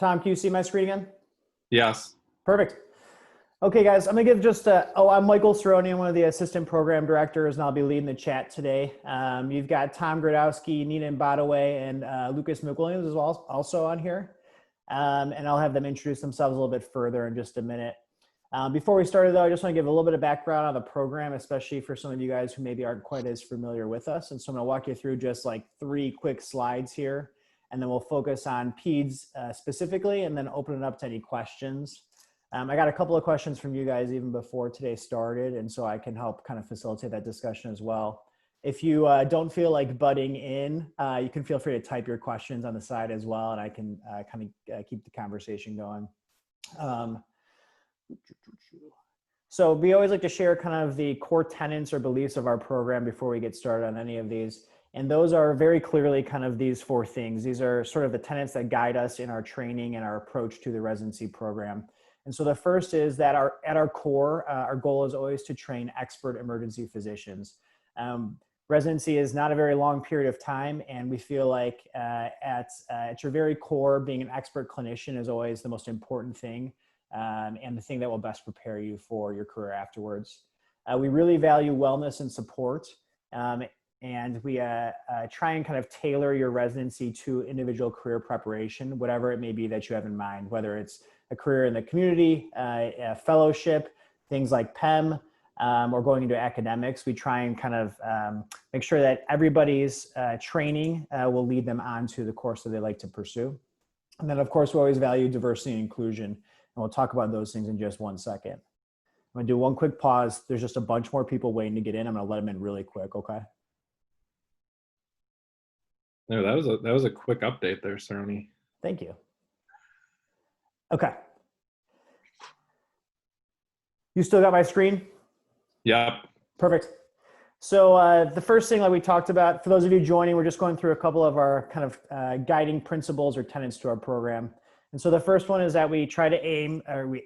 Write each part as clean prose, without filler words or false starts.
Tom, can you see my screen again? Yes. Perfect. Okay, guys, I'm gonna give just I'm Michael Cerrone, I'm one of the assistant program directors, and I'll be leading the chat today. You've got Tom Grudowski, Nina Mbadiwe, and Lucas McWilliams is also on here. And I'll have them introduce themselves a little bit further in just a minute. Before we started though, I just wanna give a little bit of background on the program, especially for some of you guys who maybe aren't quite as familiar with us. And so I'm gonna walk you through just like 3 quick slides here, and then we'll focus on peds specifically, and then open it up to any questions. I got a couple of questions from you guys even before today started, and so I can help kind of facilitate that discussion as well. If you don't feel like butting in, you can feel free to type your questions on the side as well, and I can kind of keep the conversation going. So we always like to share kind of the core tenets or beliefs of our program before we get started on any of these. And those are very clearly kind of these 4 things. These are sort of the tenets that guide us in our training and our approach to the residency program. And so the first is that at our core, our goal is always to train expert emergency physicians. Residency is not a very long period of time, and we feel like at your very core, being an expert clinician is always the most important thing, and the thing that will best prepare you for your career afterwards. We really value wellness and support, and we try and kind of tailor your residency to individual career preparation, whatever it may be that you have in mind, whether it's a career in the community, a fellowship, things like PEM, or going into academics. We try and kind of make sure that everybody's training will lead them onto the course that they like to pursue. And then of course, we always value diversity and inclusion, and we'll talk about those things in just 1 second. I'm gonna do one quick pause. There's just a bunch more people waiting to get in. I'm gonna let them in really quick, okay? No, that was a quick update there, Cerrone. Thank you. Okay. You still got my screen? Yep. Perfect. So the first thing that we talked about, for those of you joining, we're just going through a couple of our kind of guiding principles or tenets to our program. And so the first one is that we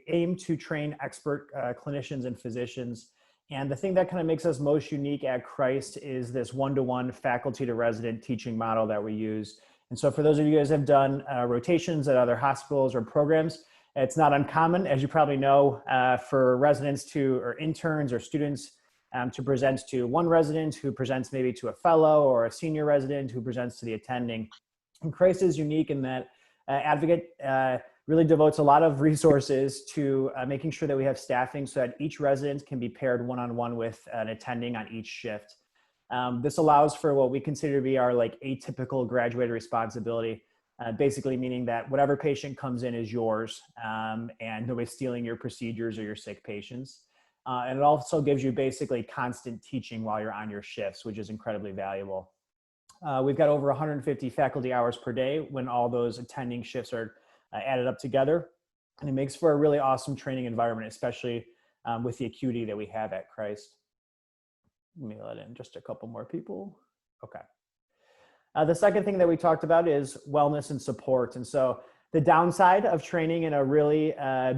aim to train expert clinicians and physicians. And the thing that kind of makes us most unique at Christ is this one-to-one faculty to resident teaching model that we use. And so for those of you guys who have done rotations at other hospitals or programs, it's not uncommon, as you probably know, for residents or interns or students to present to one resident who presents maybe to a fellow, or a senior resident who presents to the attending. And Christ is unique in that Advocate really devotes a lot of resources to making sure that we have staffing so that each resident can be paired one-on-one with an attending on each shift. This allows for what we consider to be our like atypical graduated responsibility, basically meaning that whatever patient comes in is yours, and nobody's stealing your procedures or your sick patients. And it also gives you basically constant teaching while you're on your shifts, which is incredibly valuable. We've got over 150 faculty hours per day when all those attending shifts are added up together. And it makes for a really awesome training environment, especially with the acuity that we have at Christ. Let me let in just a couple more people. Okay. The second thing that we talked about is wellness and support. And so the downside of training in a really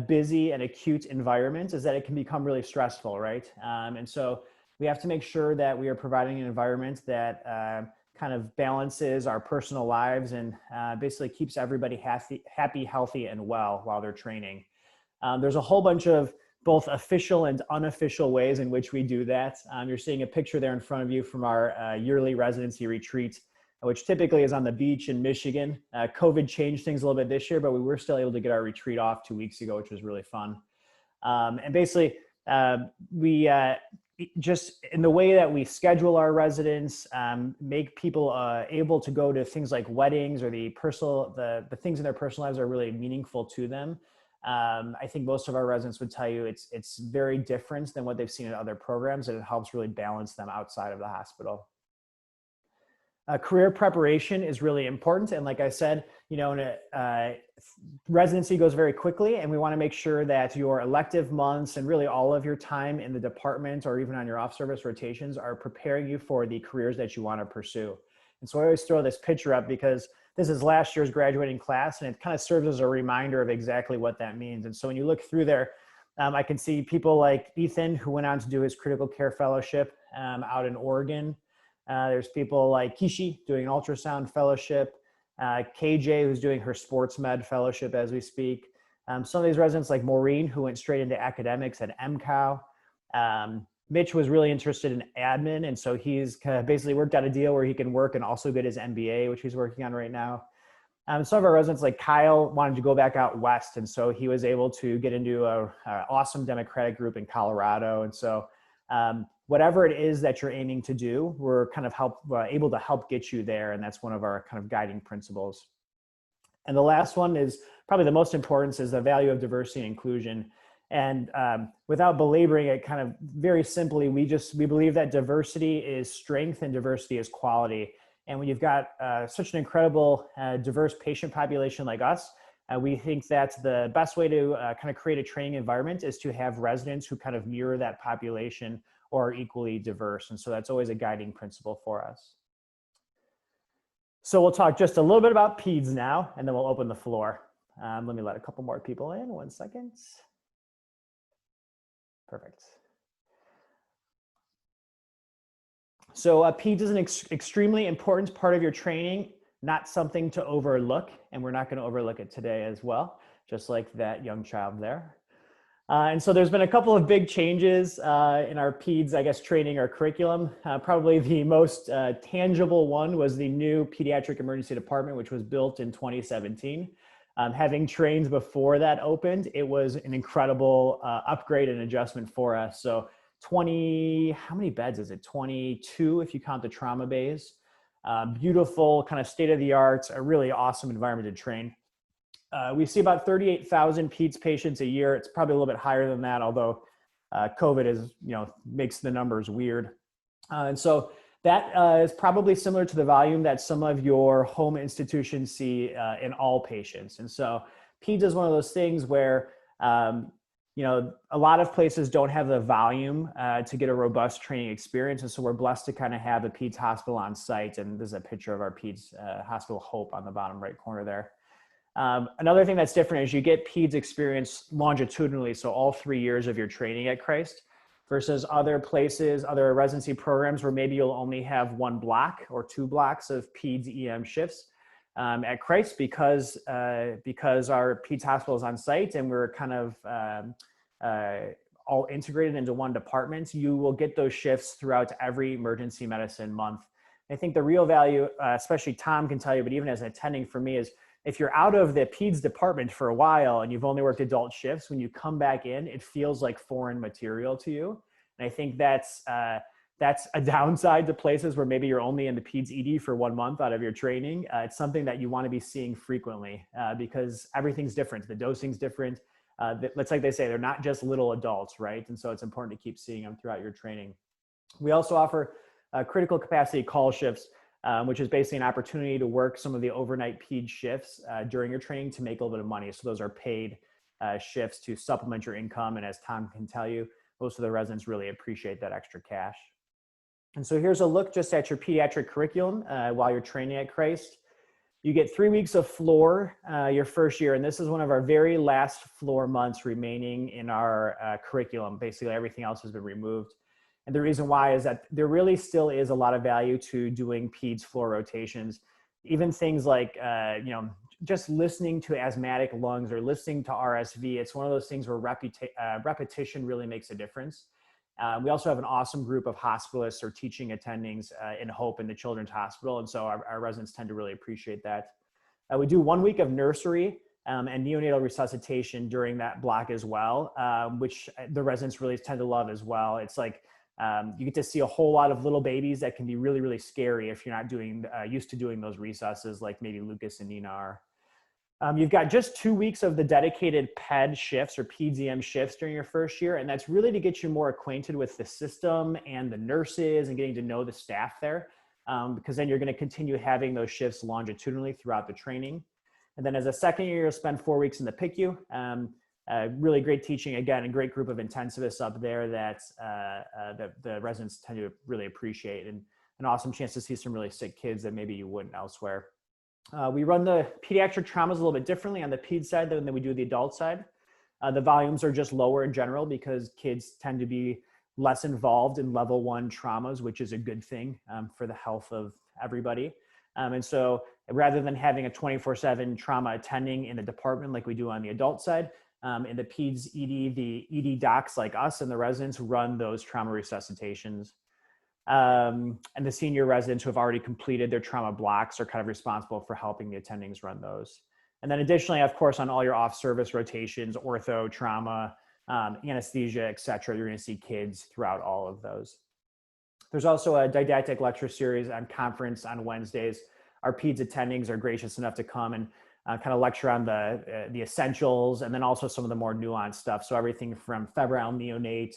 busy and acute environment is that it can become really stressful, right? And so we have to make sure that we are providing an environment that kind of balances our personal lives and basically keeps everybody happy, healthy, and well while they're training. There's a whole bunch of both official and unofficial ways in which we do that. You're seeing a picture there in front of you from our yearly residency retreat, which typically is on the beach in Michigan. COVID changed things a little bit this year, but we were still able to get our retreat off 2 weeks ago, which was really fun. And basically, we just in the way that we schedule our residents, make people able to go to things like weddings or the things in their personal lives are really meaningful to them. I think most of our residents would tell you it's very different than what they've seen in other programs, and it helps really balance them outside of the hospital. Career preparation is really important. And like I said, residency goes very quickly, and we want to make sure that your elective months and really all of your time in the department or even on your off-service rotations are preparing you for the careers that you want to pursue. And so I always throw this picture up because this is last year's graduating class, and it kind of serves as a reminder of exactly what that means. And so when you look through there, I can see people like Ethan, who went on to do his critical care fellowship out in Oregon. There's people like Kishi doing an ultrasound fellowship. KJ, who's doing her sports med fellowship as we speak. Some of these residents like Maureen, who went straight into academics at MCOW. Mitch was really interested in admin, and so he's kind of basically worked out a deal where he can work and also get his MBA, which he's working on right now. Some of our residents like Kyle wanted to go back out west, and so he was able to get into a awesome Democratic group in Colorado. And so whatever it is that you're aiming to do, we're kind of able to help get you there, and that's one of our kind of guiding principles. And the last one is probably the most important, is the value of diversity and inclusion. And without belaboring it, kind of very simply, we believe that diversity is strength and diversity is quality. And when you've got such an incredible diverse patient population like us, we think that the best way to kind of create a training environment is to have residents who kind of mirror that population or are equally diverse. And so that's always a guiding principle for us. So we'll talk just a little bit about peds now, and then we'll open the floor. Let me let a couple more people in, 1 second. Perfect. So peds is an extremely important part of your training, not something to overlook, and we're not going to overlook it today as well, just like that young child there. And so there's been a couple of big changes in our peds, I guess, training or curriculum. Probably the most tangible one was the new Pediatric Emergency Department, which was built in 2017. Having trained before that opened, it was an incredible upgrade and adjustment for us. So how many beds is it? 22 if you count the trauma bays. Beautiful, kind of state-of-the-art, a really awesome environment to train. We see about 38,000 peds patients a year. It's probably a little bit higher than that, although COVID makes the numbers weird. And so that is probably similar to the volume that some of your home institutions see in all patients. And so peds is one of those things where a lot of places don't have the volume to get a robust training experience. And so we're blessed to kind of have a peds hospital on site. And there's a picture of our peds hospital Hope on the bottom right corner there. Another thing that's different is you get peds experience longitudinally. So all 3 years of your training at Christ versus other places, other residency programs where maybe you'll only have 1 block or 2 blocks of peds EM shifts. At Christ, because our peds hospital is on site and we're kind of all integrated into one department, you will get those shifts throughout every emergency medicine month. I think the real value, especially Tom can tell you, but even as an attending for me, is if you're out of the peds department for a while and you've only worked adult shifts, when you come back in, it feels like foreign material to you. And I think that's a downside to places where maybe you're only in the peds ED for 1 month out of your training. It's something that you want to be seeing frequently because everything's different. The dosing's different. It's like they say, they're not just little adults, right? And so it's important to keep seeing them throughout your training. We also offer critical capacity call shifts, which is basically an opportunity to work some of the overnight peds shifts during your training to make a little bit of money. So those are paid shifts to supplement your income. And as Tom can tell you, most of the residents really appreciate that extra cash. And so here's a look just at your pediatric curriculum while you're training at Christ. You get 3 weeks of floor your first year, and this is one of our very last floor months remaining in our curriculum. Basically, everything else has been removed. And the reason why is that there really still is a lot of value to doing peds floor rotations. Even things like, just listening to asthmatic lungs or listening to RSV. It's one of those things where repetition really makes a difference. We also have an awesome group of hospitalists or teaching attendings in Hope in the Children's Hospital. And so our residents tend to really appreciate that. We do 1 week of nursery and neonatal resuscitation during that block as well, which the residents really tend to love as well. It's like you get to see a whole lot of little babies that can be really, really scary if you're not used to doing those resusces like maybe Lucas and Nina are. You've got just 2 weeks of the dedicated PED shifts or PEDS-EM shifts during your first year. And that's really to get you more acquainted with the system and the nurses and getting to know the staff there. Because then you're going to continue having those shifts longitudinally throughout the training. And then as a second year, you'll spend 4 weeks in the PICU. Really great teaching, again, a great group of intensivists up there that the residents tend to really appreciate, and an awesome chance to see some really sick kids that maybe you wouldn't elsewhere. We run the pediatric traumas a little bit differently on the ped side than we do the adult side. The volumes are just lower in general because kids tend to be less involved in level 1 traumas, which is a good thing for the health of everybody. And so rather than having a 24/7 trauma attending in the department like we do on the adult side, in the peds ED, the ED docs like us and the residents run those trauma resuscitations. And the senior residents who have already completed their trauma blocks are kind of responsible for helping the attendings run those. And then additionally, of course, on all your off-service rotations, ortho, trauma, anesthesia, et cetera, you're going to see kids throughout all of those. There's also a didactic lecture series on conference on Wednesdays. Our peds attendings are gracious enough to come and kind of lecture on the essentials, and then also some of the more nuanced stuff. So everything from febrile neonate,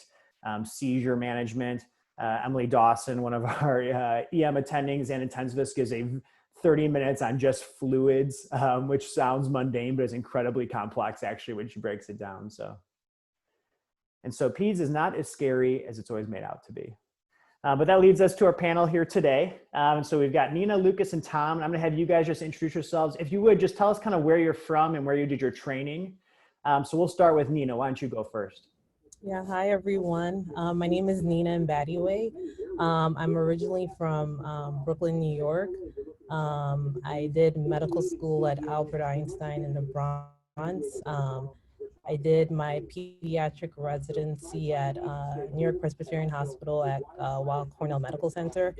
seizure management. Emily Dawson, one of our EM attendings and intensivists, gives a 30 minutes on just fluids, which sounds mundane, but is incredibly complex actually when she breaks it down. And so peds is not as scary as it's always made out to be. But that leads us to our panel here today. So we've got Nina, Lucas, and Tom. And I'm gonna have you guys just introduce yourselves. If you would, just tell us kind of where you're from and where you did your training. So we'll start with Nina. Why don't you go first? Yeah, hi everyone. My name is Nina Mbadiwe. I'm originally from Brooklyn, New York. I did medical school at Albert Einstein in the Bronx. I did my pediatric residency at New York Presbyterian Hospital at Weill Cornell Medical Center.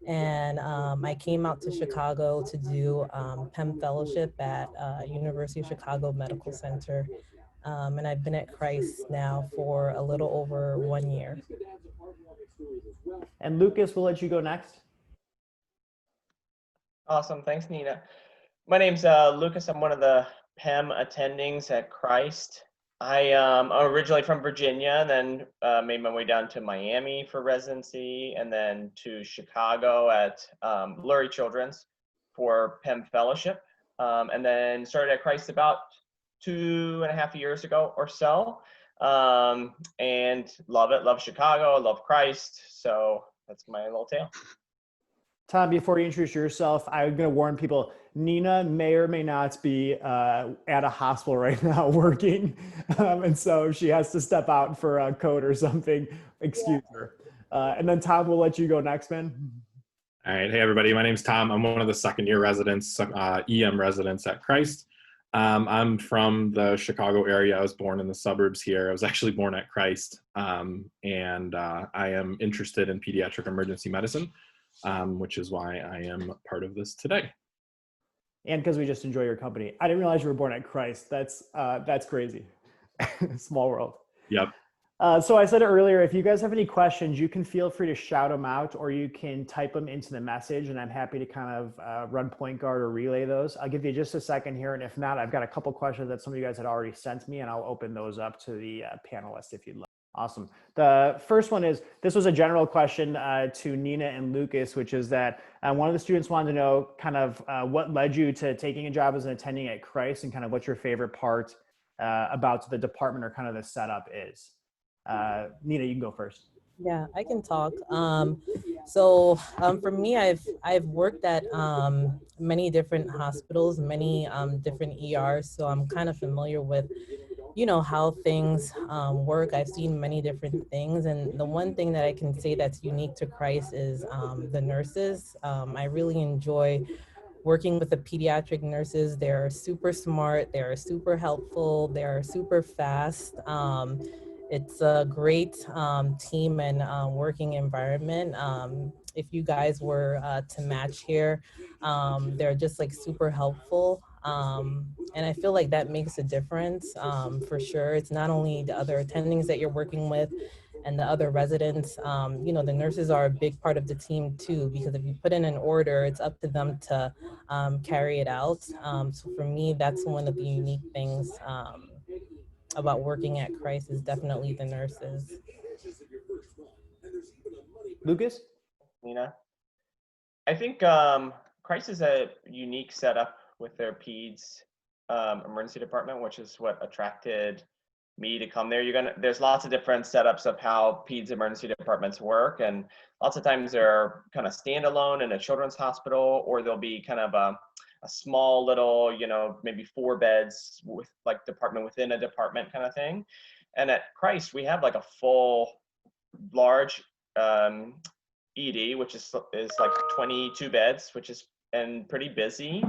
And I came out to Chicago to do PEM fellowship at University of Chicago Medical Center. And I've been at Christ now for a little over 1 year. And Lucas, we'll let you go next. Awesome, thanks Nina. My name's Lucas. I'm one of the PEM attendings at Christ. I'm originally from Virginia, then made my way down to Miami for residency, and then to Chicago at Lurie Children's for PEM fellowship, and then started at Christ about 2.5 years ago or so, and love it. Love Chicago. Love Christ. So that's my little tale. Tom, before you introduce yourself, I'm going to warn people, Nina may or may not be at a hospital right now working. And so if she has to step out for a code or something, excuse her. And then Tom, we'll let you go next, man. All right. Hey, everybody. My name's Tom. I'm one of the second-year residents, EM residents at Christ. I'm from the Chicago area. I was born in the suburbs here. I was actually born at Christ. And I am interested in pediatric emergency medicine, which is why I am part of this today. And because we just enjoy your company. I didn't realize you were born at Christ. That's crazy. Small world. Yep. So I said it earlier, if you guys have any questions, you can feel free to shout them out, or you can type them into the message, and I'm happy to kind of run point guard or relay those. I'll give you just a second here, and if not, I've got a couple questions that some of you guys had already sent me, and I'll open those up to the panelists if you'd like. Awesome. The first one is, this was a general question to Nina and Lucas, which is that one of the students wanted to know kind of what led you to taking a job as an attending at Christ, and kind of what your favorite part about the department or kind of the setup is. Nina, you can go first. Yeah, I can talk. So for me, I've worked at many different hospitals, many different ERs, so I'm kind of familiar with, you know, how things work. I've seen many different things, and the one thing that I can say that's unique to Christ is the nurses. I really enjoy working with the pediatric nurses. They're super smart, they're super helpful, they're super fast. It's a great team and working environment. If you guys were to match here, they're just like super helpful. And I feel like that makes a difference for sure. It's not only the other attendings that you're working with and the other residents, you know, the nurses are a big part of the team too, because if you put in an order, it's up to them to carry it out. So for me, that's one of the unique things about working at Christ is definitely the nurses. Lucas? Nina, I think Christ is a unique setup with their peds emergency department, which is what attracted me to come there. There's lots of different setups of how peds emergency departments work, and lots of times they're kind of standalone in a children's hospital, or they'll be kind of a small little, you know, maybe 4 beds with like department within a department kind of thing. And at Christ, we have like a full large ED, which is like 22 beds, which is and pretty busy.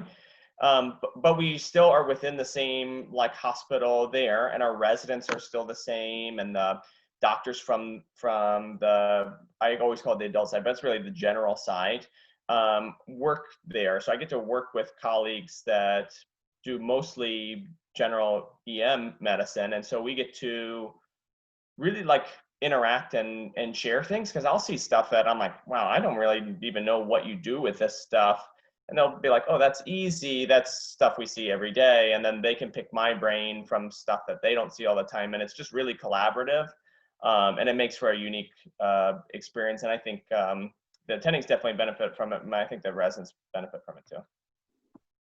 But we still are within the same like hospital there, and our residents are still the same, and the doctors from the, I always call it the adult side, but it's really the general side, work there. So I get to work with colleagues that do mostly general EM medicine, and so we get to really like interact and share things, because I'll see stuff that I'm like, wow, I don't really even know what you do with this stuff. And they'll be like, oh, that's easy. That's stuff we see every day. And then they can pick my brain from stuff that they don't see all the time. And it's just really collaborative. And it makes for a unique experience. And I think the attendings definitely benefit from it. And I think the residents benefit from it too.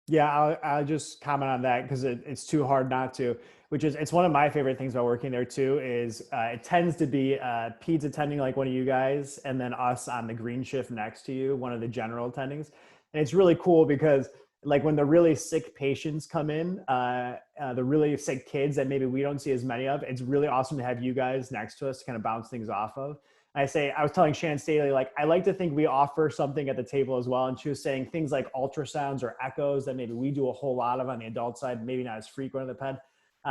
Yeah, I'll just comment on that because it's too hard not to, which is, it's one of my favorite things about working there too, is it tends to be peds attending like one of you guys, and then us on the green shift next to you, one of the general attendings. And it's really cool because like when the really sick patients come in, the really sick kids that maybe we don't see as many of, it's really awesome to have you guys next to us to kind of bounce things off of. And I was telling Shannon Staley, like, I like to think we offer something at the table as well. And she was saying things like ultrasounds or echoes that maybe we do a whole lot of on the adult side, maybe not as frequent on the ped.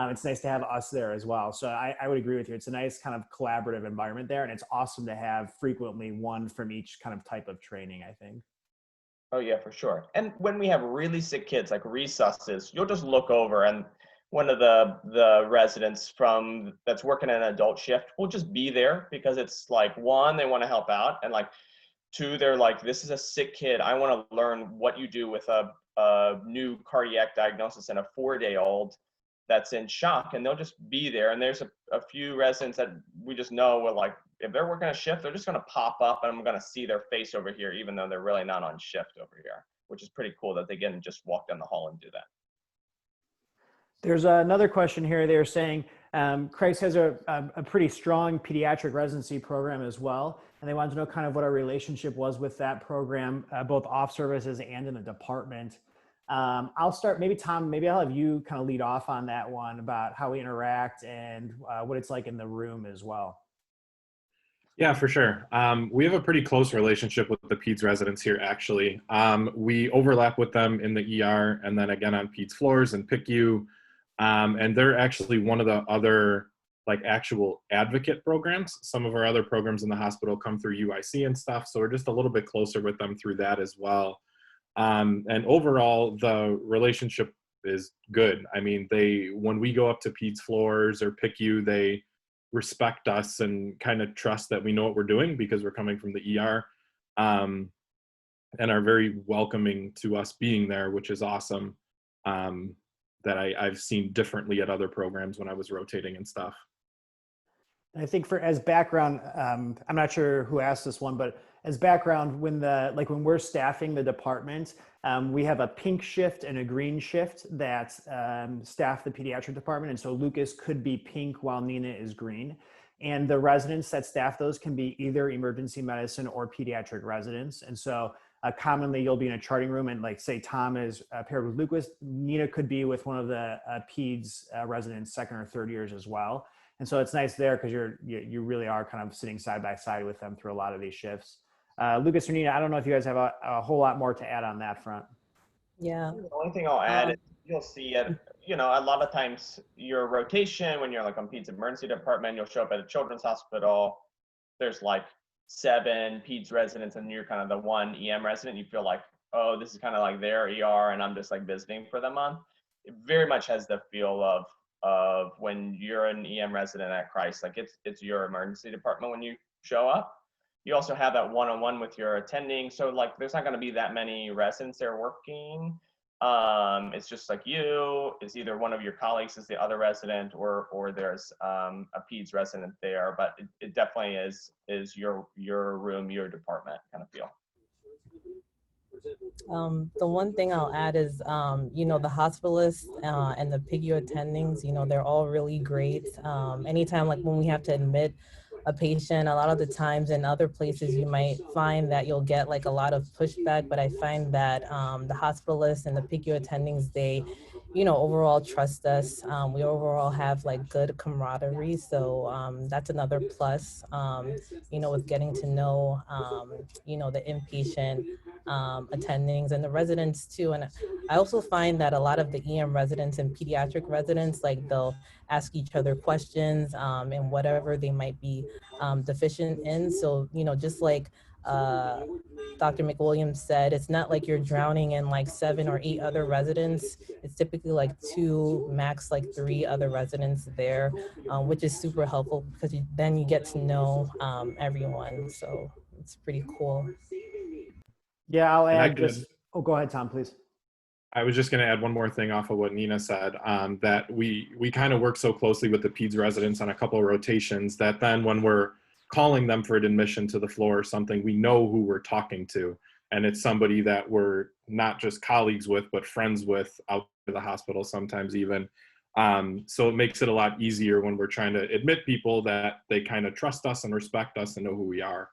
It's nice to have us there as well. So I would agree with you. It's a nice kind of collaborative environment there. And it's awesome to have frequently one from each kind of type of training, I think. Oh yeah, for sure. And when we have really sick kids, like resusces, you'll just look over and one of the residents that's working an adult shift will just be there, because it's like, one, they want to help out, and like two, they're like, this is a sick kid. I want to learn what you do with a new cardiac diagnosis and a 4-day-old that's in shock, and they'll just be there. And there's a few residents that we just know will, like, if they're working a shift, they're just going to pop up and I'm going to see their face over here, even though they're really not on shift over here, which is pretty cool that they can just walk down the hall and do that. There's another question here. They're saying Christ has a pretty strong pediatric residency program as well. And they wanted to know kind of what our relationship was with that program, both off services and in the department. I'll start, maybe Tom, maybe I'll have you kind of lead off on that one about how we interact and what it's like in the room as well. Yeah, for sure. We have a pretty close relationship with the peds residents here, actually. We overlap with them in the ER and then again on peds floors and PICU. And they're actually one of the other like actual advocate programs. Some of our other programs in the hospital come through UIC and stuff. So we're just a little bit closer with them through that as well. And overall, the relationship is good. I mean, when we go up to peds floors or PICU, they respect us and kind of trust that we know what we're doing because we're coming from the ER, and are very welcoming to us being there, which is awesome. That I've seen differently at other programs when I was rotating and stuff. I think as background, I'm not sure who asked this one, but as background, when we're staffing the department, we have a pink shift and a green shift that staff the pediatric department. And so Lucas could be pink while Nina is green. And the residents that staff those can be either emergency medicine or pediatric residents. And so commonly you'll be in a charting room and like say Tom is paired with Lucas, Nina could be with one of the peds residents 2nd or 3rd years as well. And so it's nice there because you really are kind of sitting side by side with them through a lot of these shifts. Lucas or Nina, I don't know if you guys have a whole lot more to add on that front. Yeah. The only thing I'll add is you'll see it, a lot of times your rotation when you're like on peds emergency department, you'll show up at a children's hospital. There's like 7 peds residents and you're kind of the one EM resident. You feel like, oh, this is kind of like their ER and I'm just like visiting for them on. It very much has the feel of when you're an EM resident at Christ, like it's your emergency department when you show up. You also have that one-on-one with your attending. So like there's not going to be that many residents there working. It's just like it's either one of your colleagues is the other resident or there's a peds resident there, but it definitely is your room, your department kind of feel. The one thing I'll add is, the hospitalists and the PICU attendings, they're all really great. Anytime like when we have to admit a patient, a lot of the times in other places you might find that you'll get like a lot of pushback, but I find that the hospitalists and the PICU attendings, they overall trust us. We overall have like good camaraderie. So that's another plus, with getting to know, the inpatient attendings and the residents too. And I also find that a lot of the EM residents and pediatric residents, like they'll ask each other questions and whatever they might be deficient in. So, you know, just like Dr. McWilliams said, it's not like you're drowning in like 7 or 8 other residents. It's typically like 2, max like 3 other residents there, which is super helpful because then you get to know everyone. So it's pretty cool. Yeah, I'll And I add could, just, oh, go ahead, Tom, please. I was just going to add one more thing off of what Nina said, that we kind of work so closely with the PEDS residents on a couple of rotations that then when we're calling them for an admission to the floor or something, we know who we're talking to. And it's somebody that we're not just colleagues with, but friends with out of the hospital sometimes even. So it makes it a lot easier when we're trying to admit people that they kind of trust us and respect us and know who we are.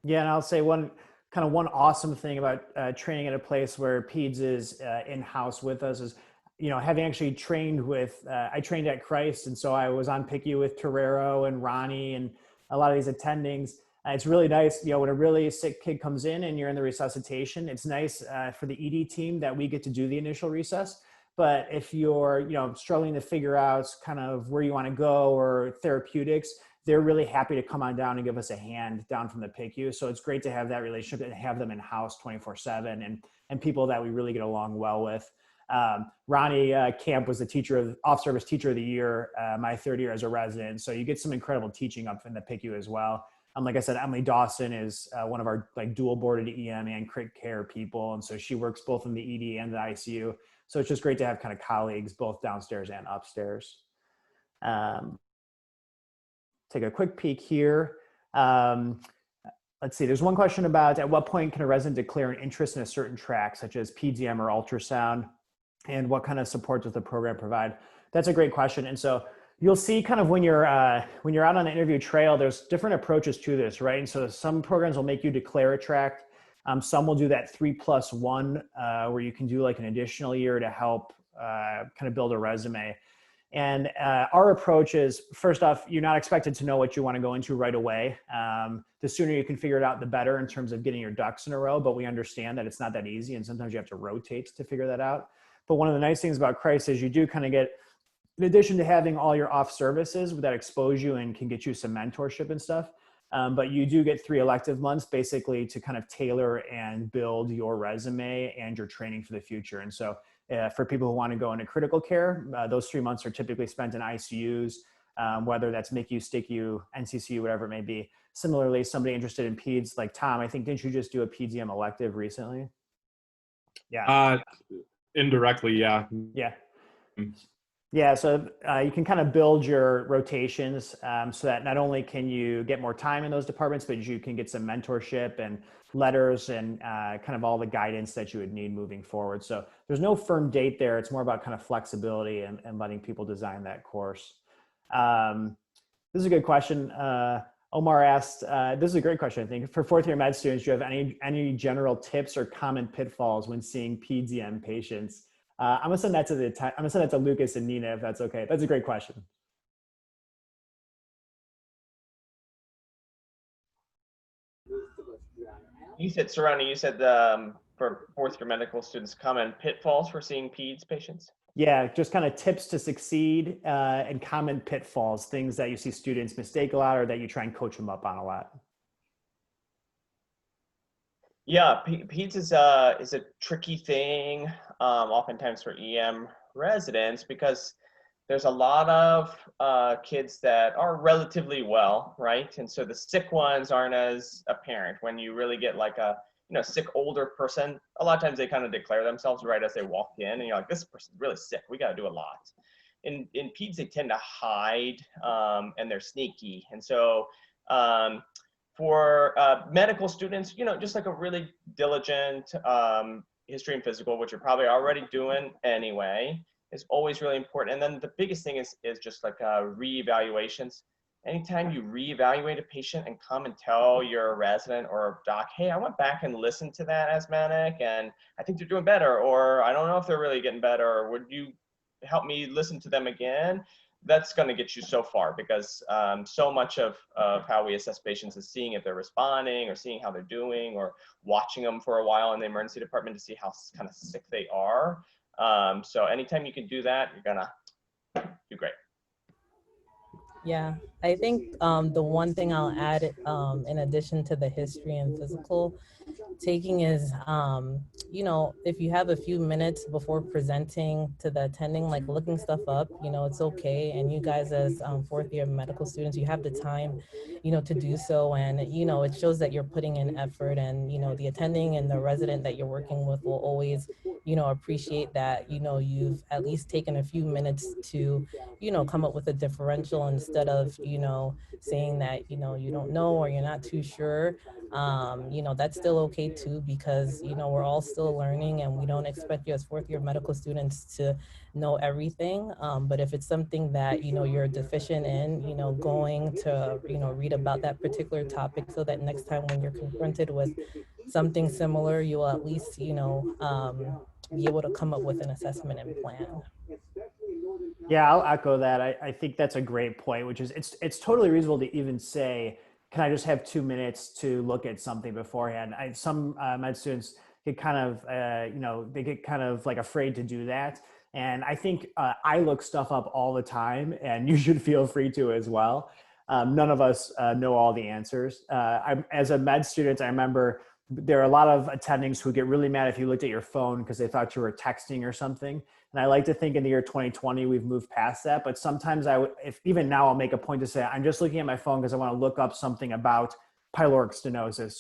Yeah, and I'll say one awesome thing about training at a place where PEDS is in-house with us is, you know, having actually trained with, I trained at Christ, and so I was on PICU with Torero and Ronnie and a lot of these attendings. It's really nice, you know, when a really sick kid comes in and you're in the resuscitation, it's nice for the ED team that we get to do the initial resus. But if you're, you know, struggling to figure out kind of where you want to go or therapeutics, they're really happy to come on down and give us a hand down from the PICU. So it's great to have that relationship and have them in-house 24/7 and people that we really get along well with. Ronnie Camp was the teacher off-service teacher of the year, my 3rd year as a resident. So you get some incredible teaching up in the PICU as well. Like I said, Emily Dawson is one of our like dual boarded EM and crit care people. And so she works both in the ED and the ICU. So it's just great to have kind of colleagues both downstairs and upstairs. Take a quick peek here. Let's see, there's one question about at what point can a resident declare an interest in a certain track, such as PDM or ultrasound, and what kind of support does the program provide? That's a great question. And so you'll see kind of when you're out on the interview trail, there's different approaches to this, right? And so some programs will make you declare a track. Some will do that 3+1, where you can do like an additional year to help kind of build a resume. And our approach is, first off, you're not expected to know what you want to go into right away. The sooner you can figure it out, the better in terms of getting your ducks in a row. But we understand that it's not that easy, and sometimes you have to rotate to figure that out. But one of the nice things about Christ is you do kind of get, in addition to having all your off services that expose you and can get you some mentorship and stuff, but you do get 3 elective months basically to kind of tailor and build your resume and your training for the future. And so for people who want to go into critical care, those 3 months are typically spent in ICUs, whether that's MICU, STICU, NCCU, whatever it may be. Similarly, somebody interested in PEDS, like Tom, I think, didn't you just do a PDM elective recently? Yeah. Indirectly, yeah. Yeah. Yeah, so you can kind of build your rotations so that not only can you get more time in those departments, but you can get some mentorship and letters and kind of all the guidance that you would need moving forward. So there's no firm date there. It's more about kind of flexibility and letting people design that course. This is a good question. Omar asked, this is a great question, I think. For 4th year med students, do you have any general tips or common pitfalls when seeing PDM patients? I'm gonna send that to Lucas and Nina, if that's okay. That's a great question. You said, Sarani, you said for 4th year medical students, common pitfalls for seeing PEDS patients? Yeah, just kind of tips to succeed and common pitfalls, things that you see students mistake a lot or that you try and coach them up on a lot. Yeah, PEDS is a tricky thing, oftentimes for EM residents, because there's a lot of kids that are relatively well, right? And so the sick ones aren't as apparent. When you really get like a sick older person, a lot of times they kind of declare themselves right as they walk in, and you're like, this person's really sick. We got to do a lot. In PEDS, they tend to hide, and they're sneaky, and so. For medical students, just like a really diligent history and physical, which you're probably already doing anyway, is always really important. And then the biggest thing is just like reevaluations. Anytime you reevaluate a patient and come and tell your resident or doc, hey, I went back and listened to that asthmatic and I think they're doing better, or I don't know if they're really getting better, or would you help me listen to them again? that's going to get you so far, because so much of how we assess patients is seeing if they're responding or seeing how they're doing or watching them for a while in the emergency department to see how kind of sick they are. So anytime you can do that, you're going to do great. Yeah, I think the one thing I'll add in addition to the history and physical taking is, you know, if you have a few minutes before presenting to the attending, like looking stuff up, you know, it's okay. And you guys as fourth year medical students, you have the time, you know, to do so. And, you know, it shows that you're putting in effort, and, you know, the attending and the resident that you're working with will always, you know, appreciate that, you know, you've at least taken a few minutes to, you know, come up with a differential instead of, you know, saying that, you know, you don't know or you're not too sure. You know, that's still okay too, because, you know, we're all still learning, and we don't expect you as fourth year medical students to know everything. But if it's something that, you know, you're deficient in, you know, going to, you know, read about that particular topic so that next time when you're confronted with something similar, you will at least, you know, be able to come up with an assessment and plan. Yeah, I'll echo that. I think that's a great point, which is it's totally reasonable to even say, can I just have 2 minutes to look at something beforehand? Some med students get kind of, you know, they get kind of like afraid to do that. And I think I look stuff up all the time, and you should feel free to as well. None of us know all the answers. As a med student, I remember there are a lot of attendings who get really mad if you looked at your phone because they thought you were texting or something. And I like to think in the year 2020, we've moved past that. But sometimes even now I'll make a point to say, I'm just looking at my phone because I want to look up something about pyloric stenosis.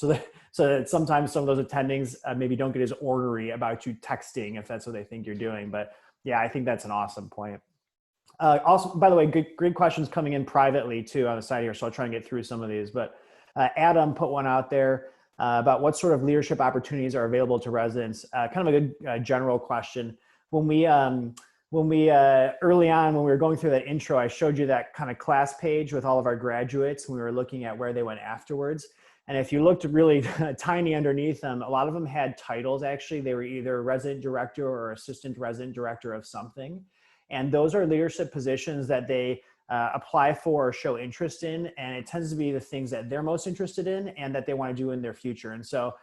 So that sometimes some of those attendings maybe don't get as ornery about you texting if that's what they think you're doing. But yeah, I think that's an awesome point. Also, by the way, great questions coming in privately too on the side here. So I'll try and get through some of these. But Adam put one out there about what sort of leadership opportunities are available to residents. Kind of a good general question. When we early on, when we were going through that intro, I showed you that kind of class page with all of our graduates. We were looking at where they went afterwards. And if you looked really tiny underneath them, a lot of them had titles. Actually, they were either resident director or assistant resident director of something. And those are leadership positions that they apply for or show interest in. And it tends to be the things that they're most interested in and that they want to do in their future. And so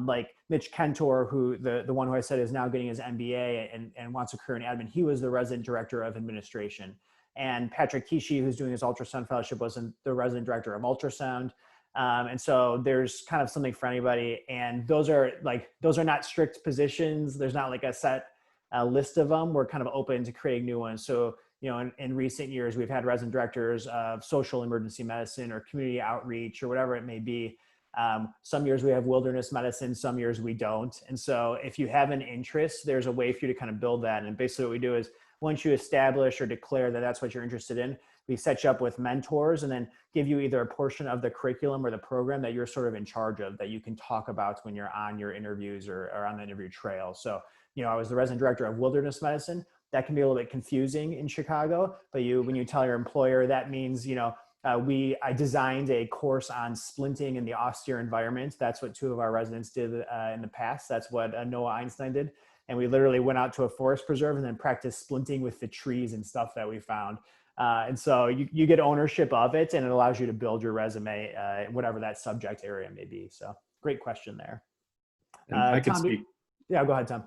like Mitch Kentor, who the one who I said is now getting his MBA and wants a career in admin, he was the resident director of administration. And Patrick Kishi, who's doing his ultrasound fellowship, was the resident director of ultrasound. And so there's kind of something for anybody. And those are not strict positions. There's not like a set list of them. We're kind of open to creating new ones. So, you know, in recent years, we've had resident directors of social emergency medicine or community outreach or whatever it may be. Some years we have wilderness medicine, some years we don't. And so if you have an interest, there's a way for you to kind of build that. And basically what we do is once you establish or declare that that's what you're interested in, we set you up with mentors and then give you either a portion of the curriculum or the program that you're sort of in charge of that you can talk about when you're on your interviews or on the interview trail. So, you know, I was the resident director of wilderness medicine. That can be a little bit confusing in Chicago, but when you tell your employer, that means, you know, I designed a course on splinting in the austere environment. That's what two of our residents did in the past. That's what Noah Einstein did. And we literally went out to a forest preserve and then practiced splinting with the trees and stuff that we found. And so you get ownership of it, and it allows you to build your resume, whatever that subject area may be. So great question there. I can Tom, speak. Yeah, go ahead, Tom.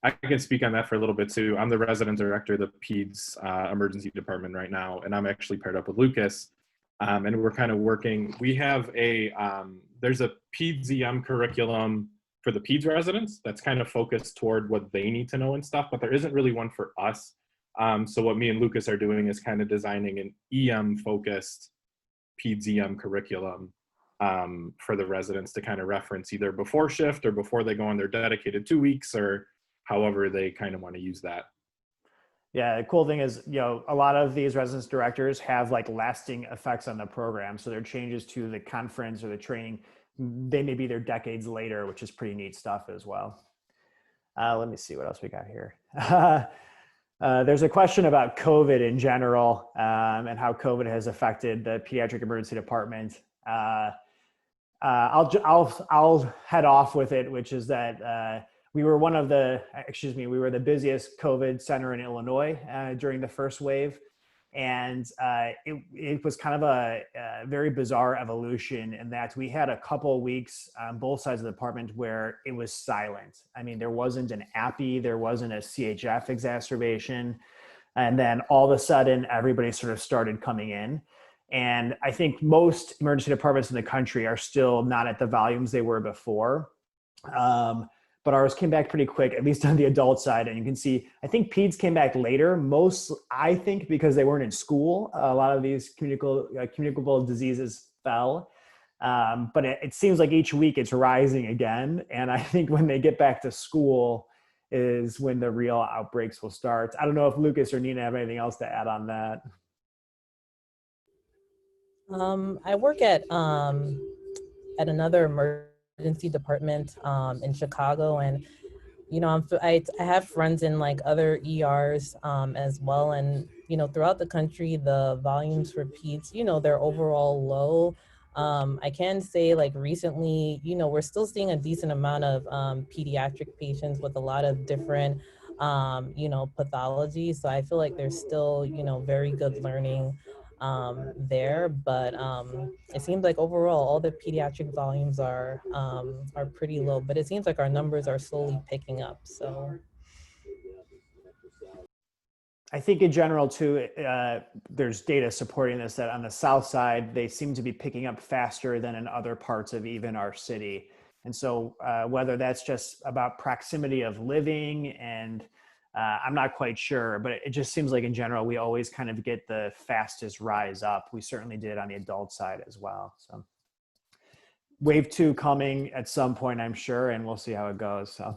I can speak on that for a little bit too. I'm the resident director of the PEDS emergency department right now, and I'm actually paired up with Lucas. And we're kind of working, we have there's a PEDS EM curriculum for the PEDS residents that's kind of focused toward what they need to know and stuff, but there isn't really one for us. So what me and Lucas are doing is kind of designing an EM focused PEDS EM curriculum for the residents to kind of reference either before shift or before they go on their dedicated 2 weeks or however they kind of want to use that. Yeah, the cool thing is, you know, a lot of these residence directors have like lasting effects on the program. So their changes to the conference or the training, they may be there decades later, which is pretty neat stuff as well. Let me see what else we got here. There's a question about COVID in general and how COVID has affected the pediatric emergency department. I'll head off with it, which is that we were we were the busiest COVID center in Illinois during the first wave. And it was kind of a very bizarre evolution in that we had a couple of weeks on both sides of the department where it was silent. I mean, there wasn't an API, there wasn't a CHF exacerbation. And then all of a sudden, everybody sort of started coming in. And I think most emergency departments in the country are still not at the volumes they were before. But ours came back pretty quick, at least on the adult side. And you can see, I think peds came back later, I think because they weren't in school. A lot of these communicable diseases fell. But it seems like each week it's rising again. And I think when they get back to school is when the real outbreaks will start. I don't know if Lucas or Nina have anything else to add on that. I work at another emergency department in Chicago, and I have friends in like other ERs as well, and throughout the country the volumes for peds, they're overall low. I can say like recently, we're still seeing a decent amount of pediatric patients with a lot of different pathologies, so I feel like there's still very good learning there, but it seems like overall all the pediatric volumes are pretty low, but it seems like our numbers are slowly picking up. So I think in general too, there's data supporting this, that on the south side they seem to be picking up faster than in other parts of even our city. And so whether that's just about proximity of living, and I'm not quite sure, but it just seems like in general, we always kind of get the fastest rise up. We certainly did on the adult side as well. So wave 2 coming at some point, I'm sure, and we'll see how it goes. So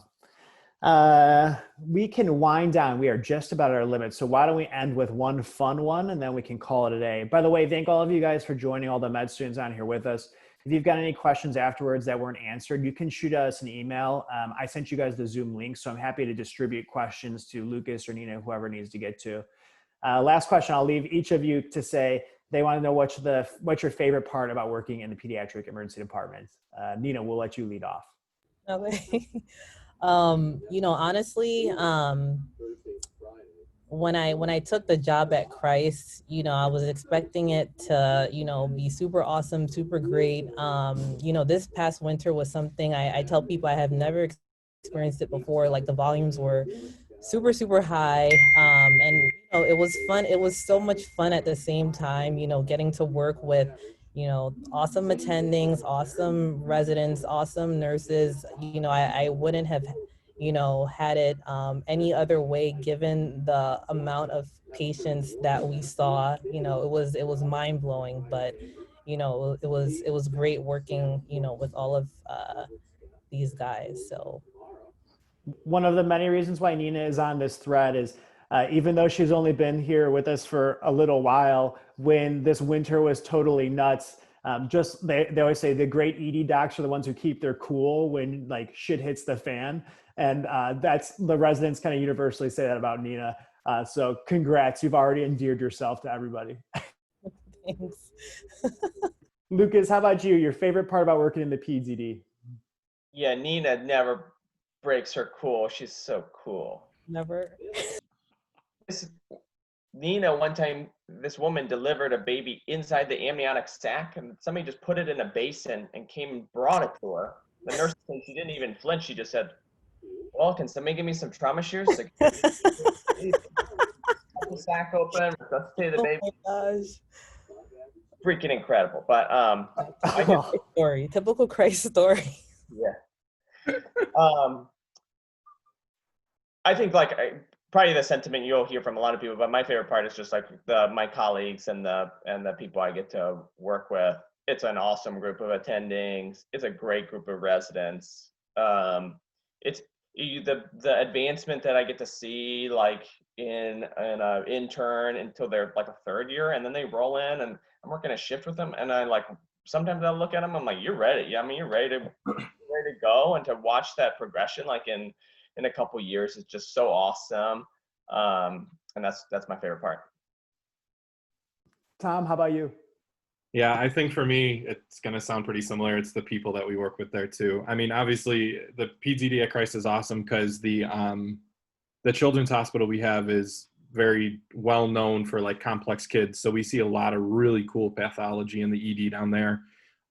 we can wind down. We are just about at our limit. So why don't we end with one fun one and then we can call it a day. By the way, thank all of you guys for joining, all the med students on here with us. If you've got any questions afterwards that weren't answered, you can shoot us an email. I sent you guys the Zoom link, so I'm happy to distribute questions to Lucas or Nina, whoever needs to get to. Last question, I'll leave each of you to say they want to know what's your favorite part about working in the pediatric emergency department. Nina, we'll let you lead off. Okay. Honestly, when I took the job at Christ, I was expecting it to, be super awesome, super great. This past winter was something I tell people I have never experienced it before. Like the volumes were super, super high. And, it was fun. It was so much fun at the same time, getting to work with, awesome attendings, awesome residents, awesome nurses. I wouldn't have had it any other way, given the amount of patients that we saw. It was mind blowing, but it was great working with all of these guys. So one of the many reasons why Nina is on this thread is even though she's only been here with us for a little while, when this winter was totally nuts, they always say the great ED docs are the ones who keep their cool when like shit hits the fan. And that's the residents kind of universally say that about Nina. So congrats, you've already endeared yourself to everybody. Thanks. Lucas, how about you? Your favorite part about working in the PED? Yeah, Nina never breaks her cool. She's so cool. Never. Nina, one time, this woman delivered a baby inside the amniotic sac, and somebody just put it in a basin and came and brought it to her. The nurse, she didn't even flinch. She just said, "Well, can somebody give me some trauma shears?" Like, the sac open, resuscitate the baby. Oh my gosh. Freaking incredible. But typical Christ story. Yeah. I think probably the sentiment you'll hear from a lot of people, but my favorite part is just like my colleagues and the people I get to work with. It's an awesome group of attendings. It's a great group of residents. It's the advancement that I get to see, like in an intern until they're like a third year, and then they roll in, and I'm working a shift with them, and I sometimes I look at them, I'm like, you're ready. Yeah, I mean, you're ready to go, and to watch that progression, like in a couple years, is just so awesome. And that's my favorite part. Tom, how about you? Yeah, I think for me, it's going to sound pretty similar. It's the people that we work with there too. I mean, obviously the PGD at Christ is awesome because the children's hospital we have is very well known for like complex kids. So we see a lot of really cool pathology in the ED down there.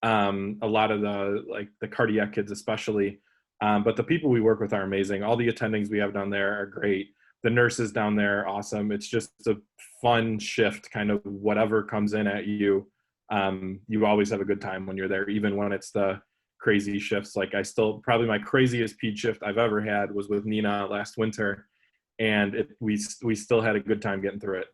A lot of the cardiac kids especially. But the people we work with are amazing. All the attendings we have down there are great. The nurses down there are awesome. It's just a fun shift, kind of whatever comes in at you. You always have a good time when you're there, even when it's the crazy shifts. Like probably my craziest ped shift I've ever had was with Nina last winter. And we still had a good time getting through it.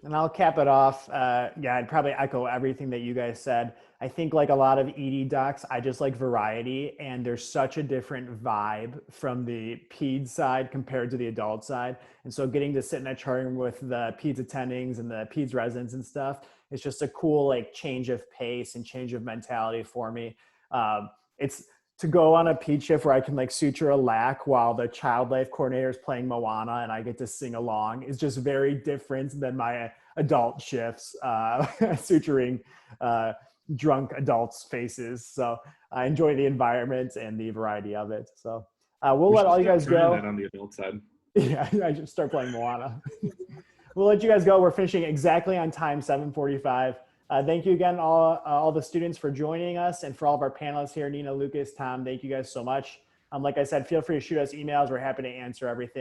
And I'll cap it off. Yeah, I'd probably echo everything that you guys said. I think like a lot of ED docs, I just like variety, and there's such a different vibe from the ped side compared to the adult side. And so getting to sit in a charting room with the peds attendings and the peds residents and stuff, it's just a cool like change of pace and change of mentality for me. It's to go on a ped shift where I can like suture a lac while the child life coordinator is playing Moana and I get to sing along is just very different than my adult shifts, suturing drunk adults' faces. So I enjoy the environment and the variety of it. So we'll let all you guys go. That on the adult side. Yeah, I should start playing Moana. We'll let you guys go. We're finishing exactly on time, 7:45. Thank you again, all the students for joining us, and for all of our panelists here, Nina, Lucas, Tom, thank you guys so much. Like I said, feel free to shoot us emails. We're happy to answer everything.